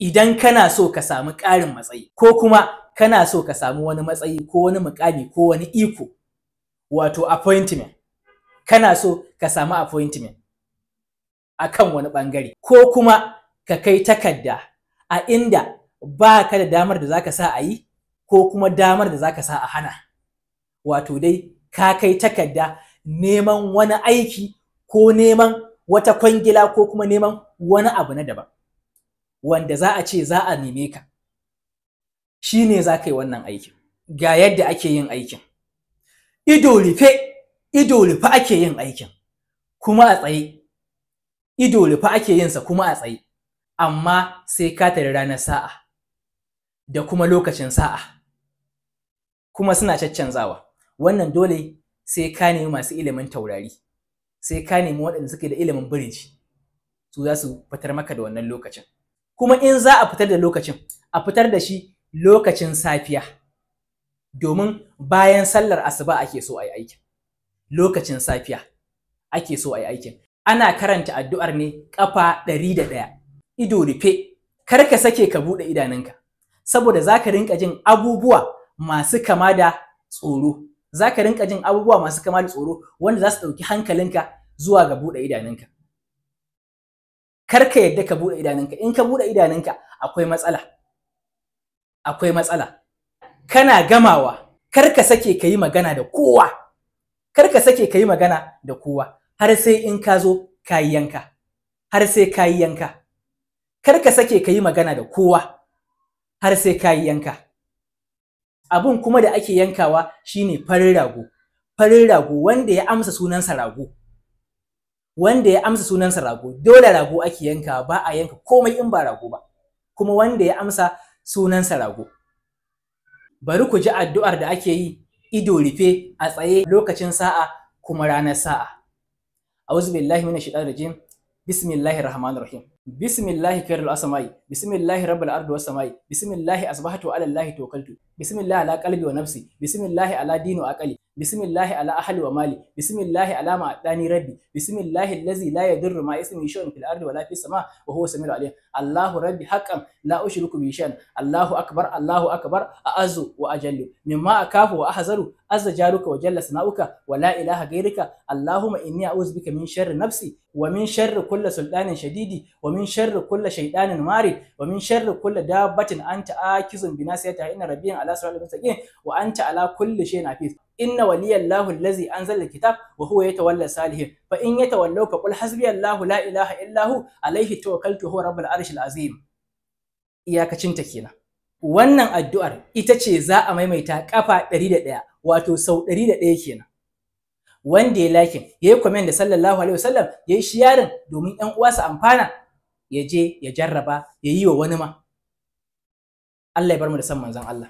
idan kana so ka samu ƙarin matsayi ko kuma kana so ka samu wani matsayi ko wani muƙami ko wani iko, wato appointment, kana so ka samu appointment akan wani ɓangare ko kuma ka kai takarda a inda ba ka da damar da zaka sa a yi ko kuma damar da zaka sa a hana, wato dai ka kai takarda neman wani aiki ko neman wata kwangila ko kuma neman wani abu na daban wanda za a ce za a neme ka, shi ne za ka yi wannan aikin. Ga yadda ake yin aikin: ido rufe ake yin aikin kuma a tsaye, ido rufe ake yinsa kuma a tsaye, amma sai ka tare ranar sa'a da kuma lokacin sa'a, kuma suna caccanzawa. Wannan dole sai ka nemi masu ilimin taurari, sai ka nemi waɗanda suke da ilimin biriji, su za su fitar maka da wannan lokacin. Kuma in za a fitar da lokacin, a fitar da shi lokacin safiya, domin bayan sallar asuba ake so a yi aikin. Lokacin safiya ake so a yi aikin. Ana karanta addu'ar ne ƙafa 101, ido rufe, kar ka sake ka buɗe idanunka, saboda za ka rinƙa jin abubuwa masu kama da tsoro, za ka rinƙa jin abubuwa masu kama da tsoro wanda za su ɗauki hankalinka zuwa ga buɗe idanunka. Kar ka yadda ka buɗe idanunka, in ka buɗe idanunka akwai matsala, akwai matsala. Kana gamawa, kar ka sake ka yi magana da kowa, kar ka sake ka yi magana da kowa har sai in ka zo ka yi yanka, har sai ka yi yanka. Kar ka sake ka yi magana da kowa har sai ka yi yanka. Abun kuma da ake yankawa shine farin rago, farin rago wanda ya amsa sunansa rago, wanda ya amsa sunansa rago. Dole rago ake yankawa, ba a yanka komai in ba rago ba, kuma wanda ya amsa sunansa rago. Bari ku ji addu'ar da ake yi ido rufe a tsaye lokacin sa'a kuma ranar sa'a. A'udhu billahi minash shaitanir rajim. Bismillahir rahmanir rahim. Bismillahi khairul asma'i, bismillahi rabbil ardi was sama'i, bismillahi asbahatu ala allahi tawakkaltu, bismillahi ala qalbi wa nafsi, bismillahi ala dini wa aqli, bismillahi ala ahli wa mali, bismillahi ala ma adani rabbi, bismillahi allazi la yadurru ma ismihi shay'un fil ardi wa la fis sama' wa huwa samiul alim. Allahu rabbi haqqan la ushriku bi shay'in. Allahu akbar a'azzu wa ajallu mimma akafu wa ahzaru azza jaruka wa jalla sana'uka wa la ilaha ghayrika. Allahumma inni a'udhu bika min sharri nafsi wa min sharri kulli sultanin shadidi wa min sharri kulli shaytanin marid wa min sharri kulli dabbatin anta akizun bi nasiyatiha inna rabbiyyan ala siratal mustaqim wa anta ala kulli shay'in hafiz. Inna waliyallahu allazi anzala alkitab wa huwa yatawalla salihin fa in yatawallaw fa qul hasbiyallahu la ilaha illa hu alayhi tawakkaltu huwa rabbul arshil azim. Iyakacin ta kenan. Wannan addu'ar ita ce za a maimaita kafa 101, wato sau 101 kenan. Wanda ya like, ya yi comment da sallallahu alaihi wasallam, ya yi sharing domin ƴan uwa su amfana, ya je ya jarraba, ya yi wa wani ma. Allah ya bar mu da san manzon Allah.